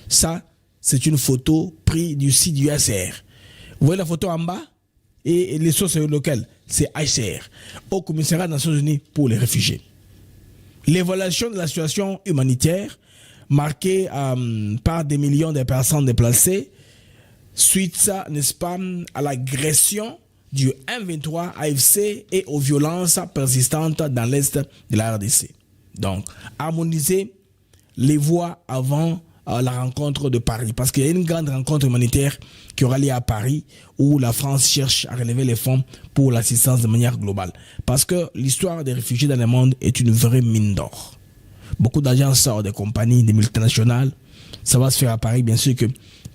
Ça, c'est une photo prise du site du HCR. Vous voyez la photo en bas? Et les sources locales, c'est HCR, au commissariat des Nations Unies pour les réfugiés. L'évaluation de la situation humanitaire marquée par des millions de personnes déplacées suite, n'est-ce pas, à l'agression du M23 AFC et aux violences persistantes dans l'est de la RDC. Donc, harmoniser les voies avant la rencontre de Paris, parce qu'il y a une grande rencontre humanitaire qui aura lieu à Paris où la France cherche à relever les fonds pour l'assistance de manière globale. Parce que l'histoire des réfugiés dans le monde est une vraie mine d'or. Beaucoup d'argent sort des compagnies, des multinationales. Ça va se faire à Paris, bien sûr que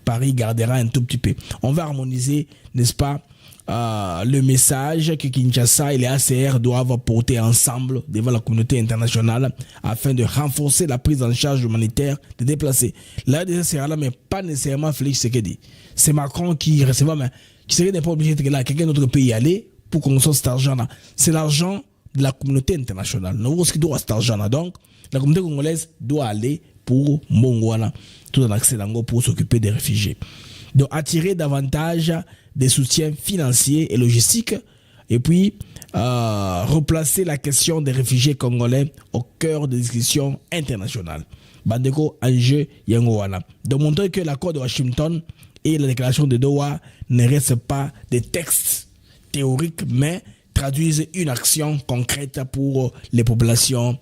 Paris gardera un tout petit peu. On va harmoniser, n'est-ce pas, le message que Kinshasa et les ACR doivent porter ensemble devant la communauté internationale afin de renforcer la prise en charge humanitaire des déplacés. La RDC sera là, mais pas nécessairement Félix Tshisekedi. C'est Macron qui recevra, mais Tshisekedi n'est pas obligé d'être là. Quelqu'un d'autre peut y aller pour qu'on sorte cet argent-là. C'est l'argent de la communauté internationale. Nous avons ce qui doit cet argent-là. Donc, la communauté congolaise doit aller pour Mongwana, tout en accès pour s'occuper des réfugiés. Donc, attirer davantage des soutiens financiers et logistiques, et puis replacer la question des réfugiés congolais au cœur des discussions internationales. Bandeko, enjeu Yangowana. De montrer que l'accord de Washington et la déclaration de Doha ne restent pas des textes théoriques, mais traduisent une action concrète pour les populations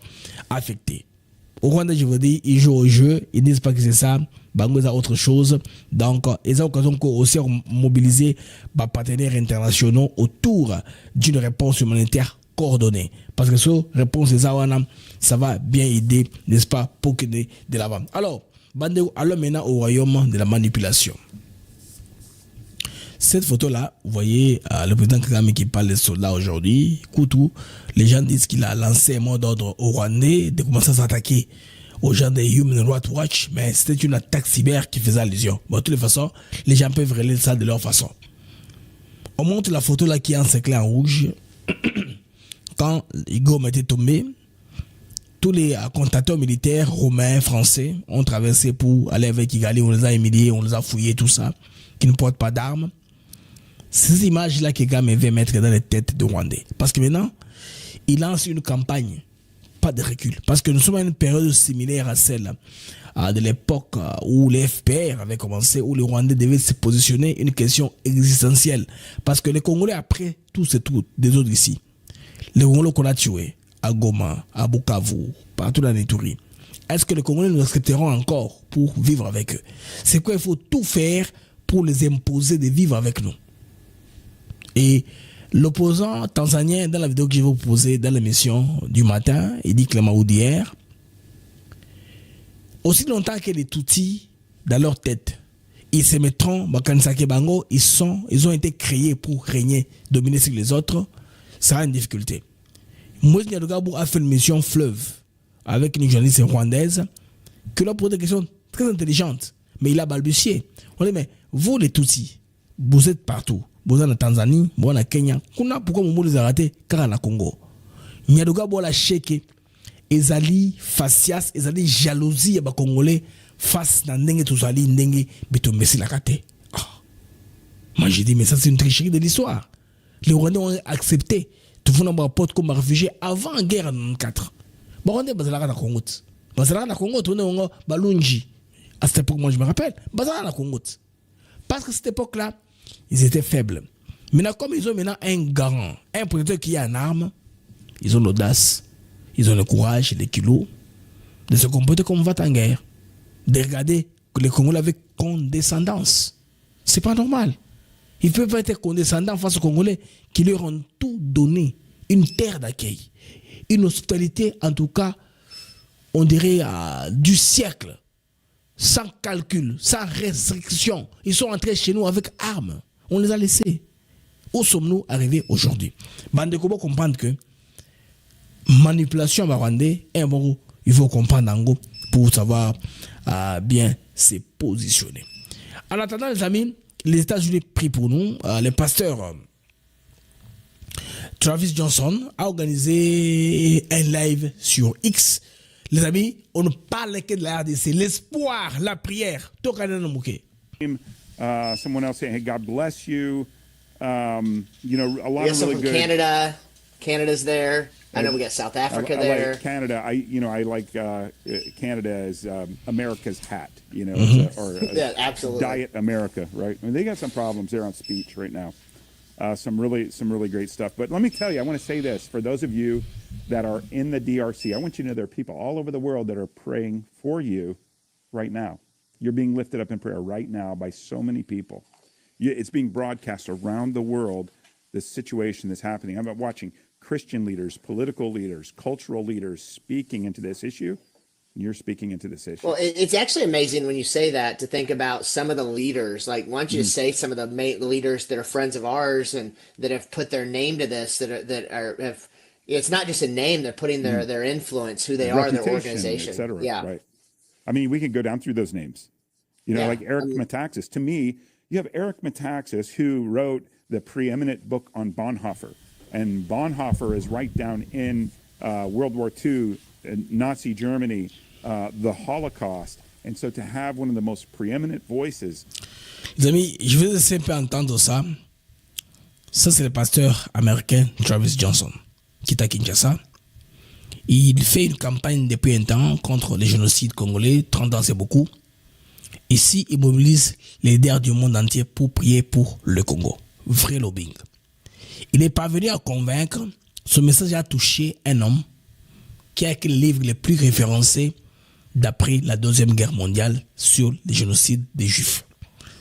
affectées. Au Rwanda, je vous dis, ils jouent au jeu, ils ne disent pas que c'est ça, Bango a autre chose. Donc, ils ont l'occasion aussi mobiliser les partenaires internationaux autour d'une réponse humanitaire coordonnée. Parce que cette réponse, ça va bien aider, n'est-ce pas, pour que de l'avant. Alors, Bandego, allons maintenant au royaume de la manipulation. Cette photo-là, vous voyez le président Kagame qui parle des soldats aujourd'hui. Koutou, les gens disent qu'il a lancé un mot d'ordre au Rwandais de commencer à s'attaquer aux gens des Human Rights Watch, mais c'était une attaque cyber qui faisait allusion. Bon, de toutes les façons, les gens peuvent relayer ça de leur façon. On montre la photo là qui est encerclée en rouge. Quand Igom était tombé, tous les comptateurs militaires romains, français ont traversé pour aller avec Kigali. On les a humiliés, on les a fouillés, tout ça, qui ne portent pas d'armes. Ces images-là que Kagame veut mettre dans les têtes de Rwandais. Parce que maintenant, il lance une campagne, pas de recul. Parce que nous sommes à une période similaire à celle de l'époque où les FPR avaient commencé, où les Rwandais devaient se positionner une question existentielle. Parce que les Congolais, après tout, c'est tout des autres ici. Les Congolais qu'on a tués, à Goma, à Bukavu, partout dans les Ituri. Est-ce que les Congolais nous accepteront encore pour vivre avec eux? C'est quoi? Il faut tout faire pour les imposer de vivre avec nous. Et l'opposant tanzanien, dans la vidéo que je vais vous poser dans l'émission du matin, il dit Clément d'hier, Aussi longtemps que les Tutsis, dans leur tête, ils se mettront, Bakansake Bango, ils ont été créés pour régner, dominer sur les autres, ça a une difficulté. Moïse Nyadogabou a fait une mission fleuve avec une journaliste rwandaise qui lui a posé des questions très intelligentes, mais il a balbutié. On dit, mais vous les Tutsis, vous êtes partout. Vous êtes en Tanzanie, vous êtes en Kenya. Pourquoi vous les arrêtez car en Congo? Nyadogabou a checké. Ezali facias, ezali jalousie ya Congolais face na ndenge tozali ndenge bitombesi la kate. Moi j'ai dit mais ça c'est une tricherie de l'histoire. Les Rwandais ont accepté de faire un rapport comme réfugiés avant la guerre en 1994. Les Rwandais bazalaka na Congo. Bazalaka na Congo, on est balunji. À cette époque moi je me rappelle, bazalaka na Congo. Parce que cette époque-là, ils étaient faibles. Maintenant comme ils ont maintenant un garant, un protecteur qui a une arme, ils ont l'audace. Ils ont le courage, les kilos, de se comporter comme va en guerre, de regarder les Congolais avec condescendance. C'est pas normal. Ils peuvent pas être condescendants face aux Congolais qui leur ont tout donné, une terre d'accueil, une hospitalité, en tout cas, on dirait du siècle, sans calcul, sans restriction. Ils sont entrés chez nous avec armes. On les a laissés. Où sommes-nous arrivés aujourd'hui? Bandeko comprendre que manipulation rwandais, il faut comprendre Ango pour savoir bien se positionner. En attendant, les amis, les États-Unis prient pour nous. Le pasteur Travis Johnson a organisé un live sur X. Les amis, on ne parle que de la RDC. L'espoir, la prière. Someone else saying, hey, God bless you. You know, a lot of really good. Canada. Canada's there. I know we got South Africa there. I like Canada. I like Canada as America's hat, you know, or yeah, absolutely. Diet America, right? I mean, they got some problems there on speech right now. Some really great stuff. But let me tell you, I want to say this for those of you that are in the DRC. I want you to know there are people all over the world that are praying for you right now. You're being lifted up in prayer right now by so many people. It's being broadcast around the world. This situation that's happening. I'm watching Christian leaders, political leaders, cultural leaders speaking into this issue. You're speaking into this issue. Well, it's actually amazing when you say that to think about some of the leaders. Like, why don't you just say some of the leaders that are friends of ours and that have put their name to this, have. It's not just a name; they're putting their influence, who they are, their organization, et cetera. Yeah, right. I mean, we can go down through those names. You know, like Eric Metaxas. To me, you have Eric Metaxas who wrote the preeminent book on Bonhoeffer. And Bonhoeffer is right down in World War II, Nazi Germany, the Holocaust. And so to have one of the most preeminent voices. Les amis, je veux laisser un peu entendre ça. Ça, c'est le pasteur américain Travis Johnson, qui est à Kinshasa. Il fait une campagne depuis un temps contre les génocides congolais. 30 ans, c'est beaucoup. Ici, il mobilise les leaders du monde entier pour prier pour le Congo. Vrai lobbying. Il est parvenu à convaincre, ce message a touché un homme qui a écrit le livre le plus référencé d'après la Deuxième Guerre mondiale sur les génocides des Juifs.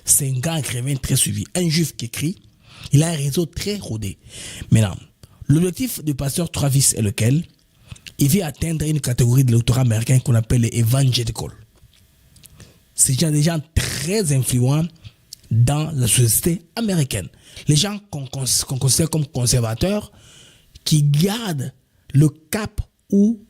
C'est un grand écrivain très suivi. Un Juif qui écrit, il a un réseau très rodé. Maintenant, l'objectif du pasteur Travis est lequel? Il veut atteindre une catégorie de l'électorat américain qu'on appelle les evangelical. C'est des gens très influents dans la société américaine. Les gens qu'on considère comme conservateurs, qui gardent le cap ou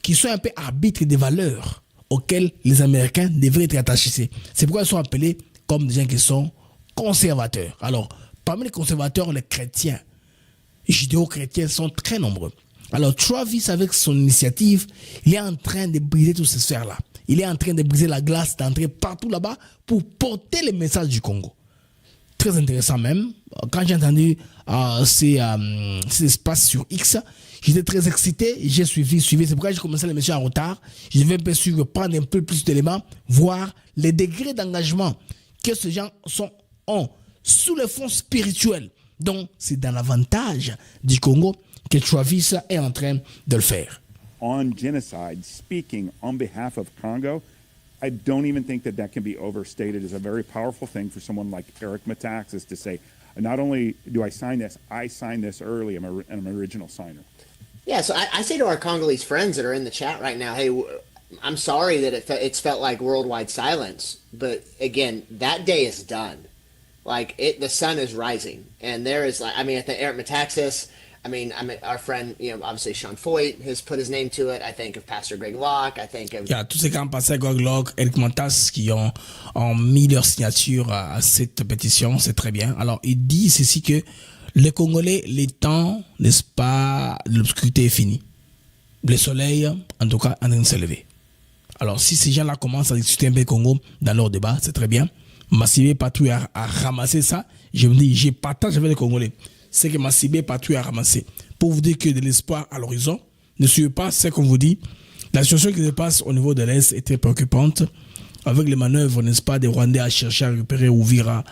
qui sont un peu arbitres des valeurs auxquelles les Américains devraient être attachés. C'est pourquoi ils sont appelés comme des gens qui sont conservateurs. Alors, parmi les conservateurs, les chrétiens, les judéo-chrétiens sont très nombreux. Alors, Travis, avec son initiative, il est en train de briser toutes ces sphères-là. Il est en train de briser la glace, d'entrer partout là-bas pour porter le message du Congo. Très intéressant même. Quand j'ai entendu ces espaces sur X, j'étais très excité. J'ai suivi. C'est pourquoi j'ai commencé l'émission en retard. Je devais un peu suivre, prendre un peu plus d'éléments, voir les degrés d'engagement que ces gens ont sous le fond spirituel. Donc, c'est dans l'avantage du Congo que Travis est en train de le faire. On genocide, speaking on behalf of Congo, I don't even think that can be overstated. It's a very powerful thing for someone like Eric Metaxas to say, not only do I sign this early, I'm an original signer. Yeah, so I say to our Congolese friends that are in the chat right now, hey, I'm sorry that it's felt like worldwide silence, but again, that day is done. Like the sun is rising, and there is I think Eric Metaxas. Our friend, obviously Sean Foyt has put his name to it. I think of Pastor Greg Locke. I think of tous ces grands pasteurs, Greg Locke, Eric Montas, qui ont mis leur signature à cette pétition, c'est très bien. Alors, il dit ceci que les Congolais, les temps, n'est-ce pas, de l'obscurité est fini. Le soleil, en tout cas, en train de se lever. Alors, si ces gens-là commencent à discuter un peu Congo dans leur débat, c'est très bien. Massibé Patouille a ramassé ça. Je me dis, j'ai partage avec les Congolais. C'est que Massibé Patouille a ramassé. Pour vous dire que de l'espoir à l'horizon, ne suivez pas ce qu'on vous dit. La situation qui se passe au niveau de l'Est est très préoccupante. Avec les manœuvres, n'est-ce pas, des Rwandais à chercher à récupérer Ouvira,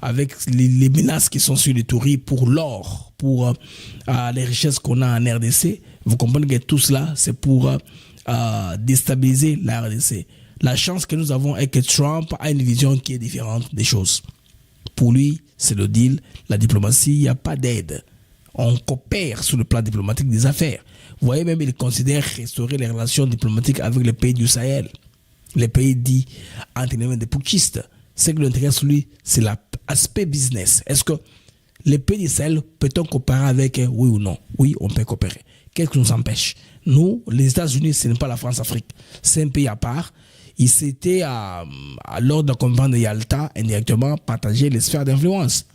avec les menaces qui sont sur les touris pour l'or, pour les richesses qu'on a en RDC. Vous comprenez que tout cela, c'est pour déstabiliser la RDC. La chance que nous avons est que Trump a une vision qui est différente des choses. Pour lui, c'est le deal, la diplomatie, il n'y a pas d'aide. On coopère sur le plan diplomatique des affaires. Vous voyez, même il considère restaurer les relations diplomatiques avec les pays du Sahel. Les pays dits antérieurs des putschistes. Ce qui l'intéresse, lui, c'est l'aspect business. Est-ce que les pays du Sahel, peut-on coopérer avec eux, oui ou non? Oui, on peut coopérer. Qu'est-ce qui nous empêche? Nous, les États-Unis, ce n'est pas la France-Afrique. C'est un pays à part. Il s'était, lors de la conférence de Yalta, indirectement partagé les sphères d'influence.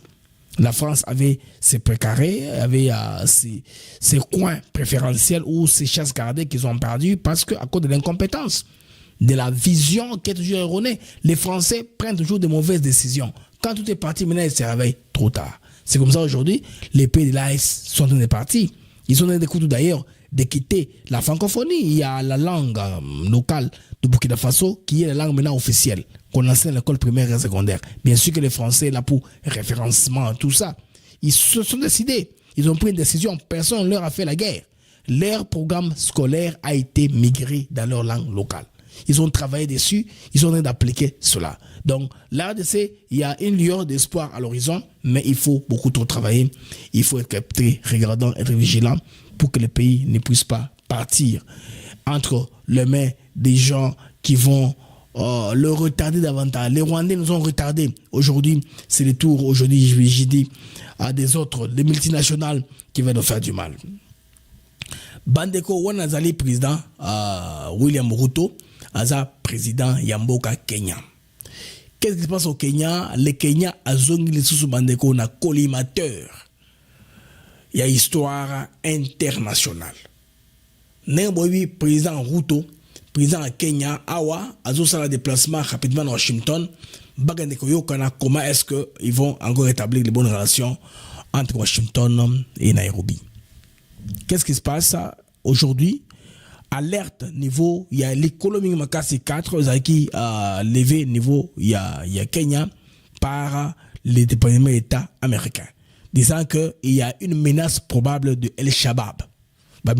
La France avait ses précarés, avait ses coins préférentiels ou ses chasses gardées qu'ils ont perdues parce qu'à cause de l'incompétence, de la vision qui est toujours erronée. Les Français prennent toujours de mauvaises décisions. Quand tout est parti, maintenant ils se réveillent trop tard. C'est comme ça aujourd'hui, les pays de l'AS sont en train de partir. Ils sont en train d'écouter d'ailleurs de quitter la francophonie. Il y a la langue locale de Burkina Faso qui est la langue maintenant officielle qu'on enseigne à l'école primaire et secondaire. Bien sûr que les Français, là pour référencement, tout ça, ils se sont décidés. Ils ont pris une décision. Personne ne leur a fait la guerre. Leur programme scolaire a été migré dans leur langue locale. Ils ont travaillé dessus. Ils sont en train d'appliquer cela. Donc, l'ARDC, il y a une lueur d'espoir à l'horizon, mais il faut beaucoup trop travailler. Il faut être très regardant, être vigilant pour que le pays ne puisse pas partir entre les mains des gens qui vont le retarder davantage. Les Rwandais nous ont retardé. Aujourd'hui, c'est le tour, aujourd'hui, j'ai dit, à des autres, des multinationales qui vont nous faire du mal. Bandeko Wanazali, président William Ruto, Aza, président Yamboka, Kenya. Qu'est-ce qui se passe au Kenya? Le Kenya a zongi les sous Bandeko na collimateur. Il y a histoire internationale. Nembobi, président Ruto, président Kenya, Awa, Azo sala déplacement rapidement à Washington. Bagandeko Yokana, comment est-ce qu'ils vont encore rétablir les bonnes relations entre Washington et Nairobi? Qu'est-ce qui se passe aujourd'hui? Alerte niveau, il y a l'économie Makasi 4 qui a levé niveau, il y a Kenya par les départements d'État américains, disant qu'il y a une menace probable de El Shabab.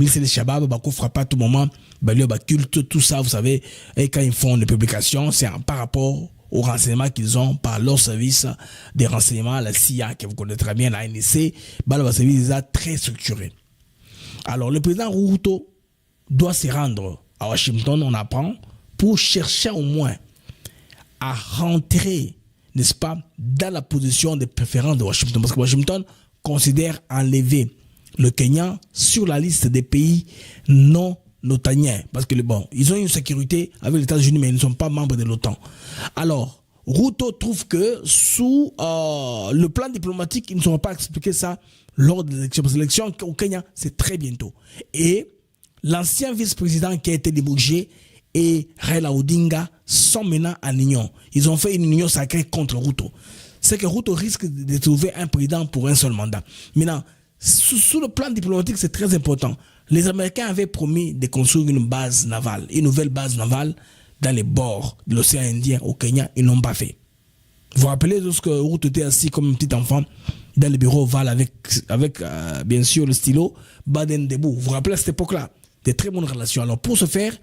C'est le Shabab, qu'on frappe à tout moment, le culte, tout ça, vous savez, et quand ils font des publications, c'est par rapport aux renseignements qu'ils ont par leur service des renseignements, la CIA, que vous connaissez très bien, la NSC, le service très structuré. Alors, le président Ruto doit se rendre à Washington, on apprend, pour chercher au moins à rentrer, n'est-ce pas, dans la position de préférence de Washington. Parce que Washington considère enlever le Kenya sur la liste des pays non otaniens. Parce que, bon, ils ont une sécurité avec les États-Unis, mais ils ne sont pas membres de l'OTAN. Alors, Ruto trouve que sous le plan diplomatique, ils ne sauront pas expliquer ça lors des élections. Parce que l'élection au Kenya, c'est très bientôt. Et l'ancien vice-président qui a été débouché et Raila Odinga sont maintenant en union. Ils ont fait une union sacrée contre Ruto. C'est que Ruto risque de trouver un président pour un seul mandat. Maintenant, sous le plan diplomatique, c'est très important. Les Américains avaient promis de construire une base navale, une nouvelle base navale dans les bords de l'océan Indien au Kenya. Ils n'ont pas fait. Vous vous rappelez lorsque Ruto était assis comme un petit enfant dans le bureau ovale avec bien sûr le stylo, Baden debout. Vous vous rappelez à cette époque-là? Des très bonnes relations. Alors pour ce faire,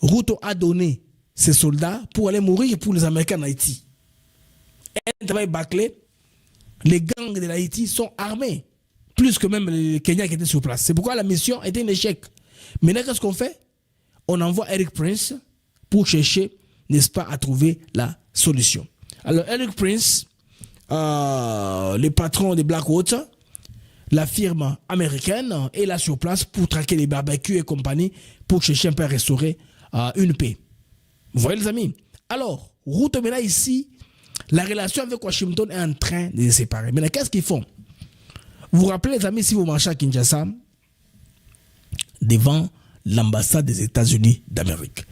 Ruto a donné ses soldats pour aller mourir pour les Américains en Haïti. Un travail bâclé, les gangs de l'Haïti sont armés, plus que même les Kenyans qui étaient sur place. C'est pourquoi la mission était un échec. Maintenant, qu'est-ce qu'on fait? on envoie Eric Prince pour chercher, n'est-ce pas, à trouver la solution. Alors, Eric Prince, le patron de Blackwater, la firme américaine, est là sur place pour traquer les barbecues et compagnie, pour chercher un peu à restaurer une paix. Vous voyez les amis? Alors, Ruto maintenant ici, la relation avec Washington est en train de se séparer. Maintenant, qu'est-ce qu'ils font? Vous vous rappelez les amis, si vous marchez à Kinshasa, devant l'ambassade des États-Unis d'Amérique.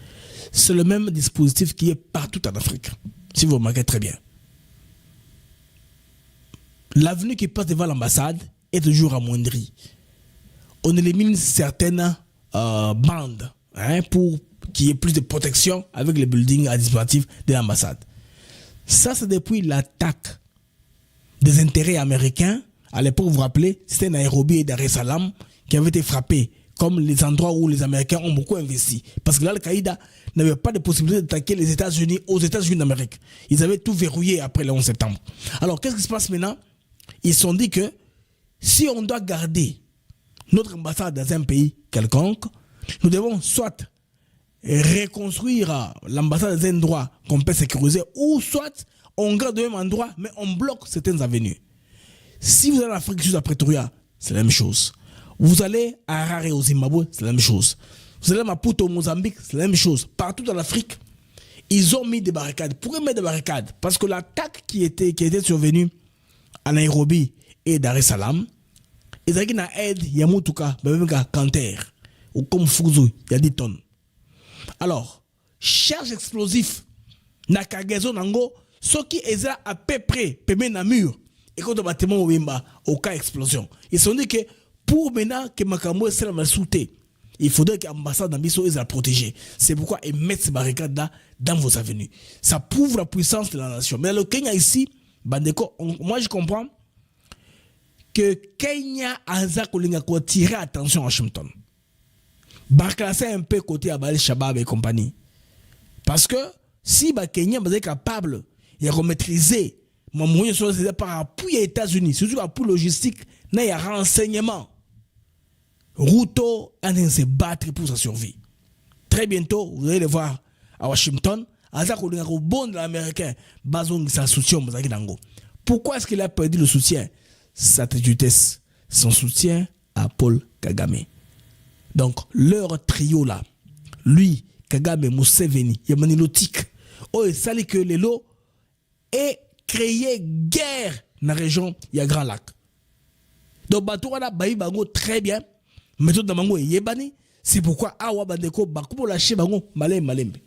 C'est le même dispositif qui est partout en Afrique, si vous remarquez très bien. L'avenue qui passe devant l'ambassade est toujours amoindrie. On élimine certaines bandes pour qu'il y ait plus de protection avec les buildings administratifs de l'ambassade. Ça, c'est depuis l'attaque des intérêts américains. À l'époque, vous vous rappelez, c'était Nairobi et Dar es Salaam qui avaient été frappés comme les endroits où les Américains ont beaucoup investi. Parce que l'Al-Qaïda n'avait pas de possibilité d'attaquer les États-Unis aux États-Unis d'Amérique. Ils avaient tout verrouillé après le 11 septembre. Alors, qu'est-ce qui se passe maintenant? Ils se sont dit que si on doit garder notre ambassade dans un pays quelconque, nous devons soit reconstruire l'ambassade dans un endroit qu'on peut sécuriser, ou soit on garde le même endroit, mais on bloque certaines avenues. Si vous allez en Afrique du Sud à Pretoria, c'est la même chose. Vous allez à Harare au Zimbabwe, c'est la même chose. Vous allez à Maputo au Mozambique, c'est la même chose. Partout en Afrique, ils ont mis des barricades. Pourquoi mettre des barricades? Parce que l'attaque qui était survenue à Nairobi et Dar es Salaam, ils ont dit qu'il aide Yamoutuka, Kanter, ou comme Fuzu, il y a 10 tonnes. Alors, charge explosif, na kagazo nango, ce qui est à peu près, pémé na mur, et quand le bâtiment au cas explosion. Ils se sont dit que pour maintenant que Makambo soit la souté, il faudrait que l'ambassade d'Ambiso soit protégée. C'est pourquoi ils mettent ces barricades-là dans vos avenues. Ça prouve la puissance de la nation. Mais le Kenya ici, Bandeko, moi je comprends que Kenya a tiré attention à Washington. Barclasser un peu côté Abel Shabab et compagnie. Parce que si Kenya est capable de maîtriser mon moyen par appui aux États-Unis, surtout appui logistique, il y a renseignement. Ruto est en train de se battre pour sa survie. Très bientôt, vous allez le voir à Washington. Au bon de l'américain, sa soutien. Pourquoi est-ce qu'il a perdu le soutien? Sa tristesse, son soutien à Paul Kagame. Donc, leur trio là, lui, Kagame, Museveni, Yamani Lotik, il sait que les lots est créé guerre dans la région, il y a Grand Lac. Donc, Batoura Baï Bango très bien, méthode de Bango Yebani, c'est pourquoi Awa Bandeko, Bakubo lâché Bango, Malembe.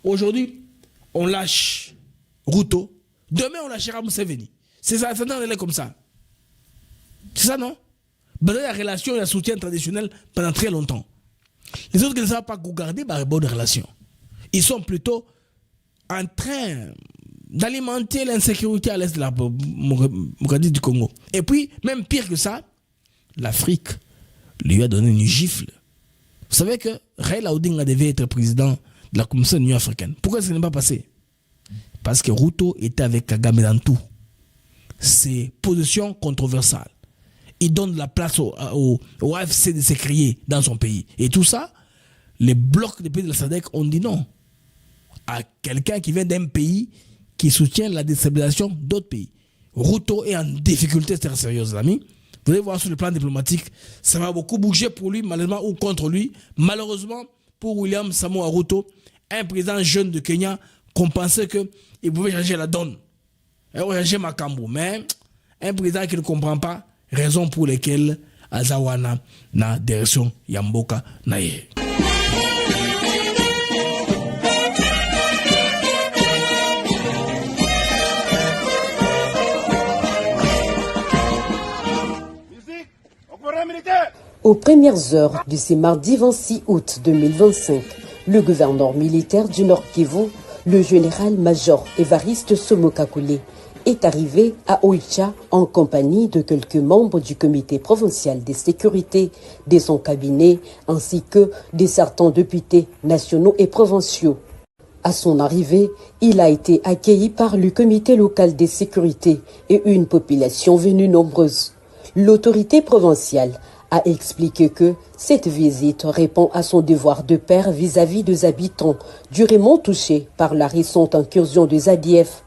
Aujourd'hui, on lâche Ruto, demain on lâchera Museveni. C'est ça, ça est comme ça. C'est ça, non? Il y a une relation et un soutien traditionnel pendant très longtemps. Les autres qui ne savent pas garder de bonnes relations. Ils sont plutôt en train d'alimenter l'insécurité à l'est de la Mogadiscio du Congo. Et puis, même pire que ça, l'Afrique lui a donné une gifle. Vous savez que Raila Odinga devait être président de la Commission de l'Union africaine. Pourquoi ça n'est pas passé? Parce que Ruto était avec Kagame dans tout. C'est position controversale. Il donne de la place au AFC de se créer dans son pays. Et tout ça, les blocs des pays de la SADC ont dit non à quelqu'un qui vient d'un pays qui soutient la déstabilisation d'autres pays. Ruto est en difficulté très sérieuse, amis. Vous allez voir sur le plan diplomatique, ça va beaucoup bouger pour lui, malheureusement, ou contre lui. Malheureusement, pour William Samoei Ruto, un président jeune de Kenya, qu'on pensait qu'il pouvait changer la donne. Il pouvait changer Makambo. Mais un président qui ne comprend pas, raison pour lesquelles Azawana na direction Yamboka naye. Aux premières heures de ce mardi 26 août 2025, le gouverneur militaire du Nord Kivu, le général-major Évariste Somokakule, est arrivé à Oicha en compagnie de quelques membres du comité provincial de sécurité, de son cabinet, ainsi que de certains députés nationaux et provinciaux. À son arrivée, il a été accueilli par le comité local de sécurité et une population venue nombreuse. L'autorité provinciale a expliqué que cette visite répond à son devoir de père vis-à-vis des habitants durement touchés par la récente incursion des ADF.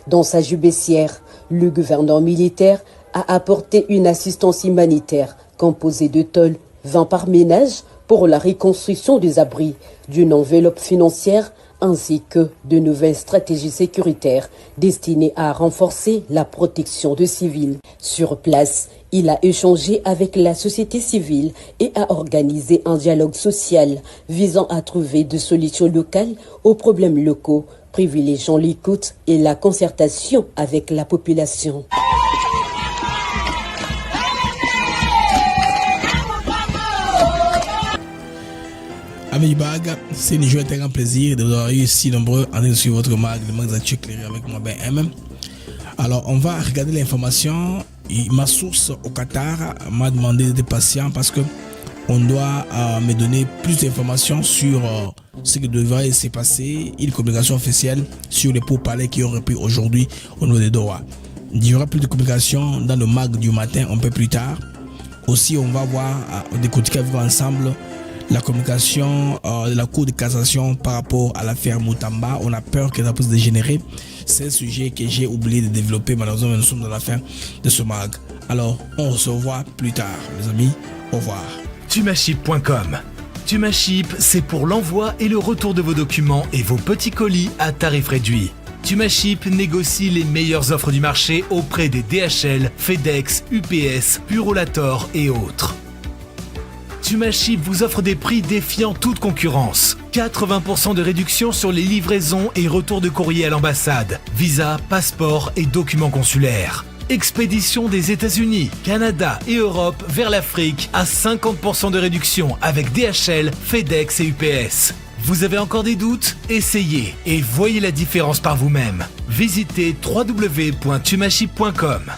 Dans sa jubessière, le gouverneur militaire a apporté une assistance humanitaire composée de tôles, 20 par ménage pour la reconstruction des abris, d'une enveloppe financière ainsi que de nouvelles stratégies sécuritaires destinées à renforcer la protection des civils. Sur place, il a échangé avec la société civile et a organisé un dialogue social visant à trouver des solutions locales aux problèmes locaux, privilégiant l'écoute et la concertation avec la population. Amis Bag, c'est une joie et un grand plaisir de vous avoir eu si nombreux en train de suivre votre mag, le mag d'actu éclairé avec moi, Ben M. Alors, on va regarder l'information. Ma source au Qatar m'a demandé d'être patient parce que on doit me donner plus d'informations sur ce qui devrait se passer, une communication officielle sur les pourparlers qui auraient pris aujourd'hui au niveau des Doha. Il y aura plus de communication dans le mag du matin un peu plus tard. Aussi, on va voir décortiquer avec ensemble la communication de la Cour de cassation par rapport à l'affaire Moutamba. On a peur que ça puisse dégénérer. C'est un sujet que j'ai oublié de développer. Malheureusement, nous sommes dans la fin de ce mag. Alors, on se revoit plus tard, les amis. Au revoir. Tumaship.com. Tumaship, c'est pour l'envoi et le retour de vos documents et vos petits colis à tarif réduit. Tumaship négocie les meilleures offres du marché auprès des DHL, FedEx, UPS, Purolator et autres. Tumaship vous offre des prix défiant toute concurrence. 80% de réduction sur les livraisons et retours de courrier à l'ambassade, visa, passeport et documents consulaires. Expédition des États-Unis, Canada et Europe vers l'Afrique à 50% de réduction avec DHL, FedEx et UPS. Vous avez encore des doutes? Essayez et voyez la différence par vous-même. Visitez www.tumaship.com.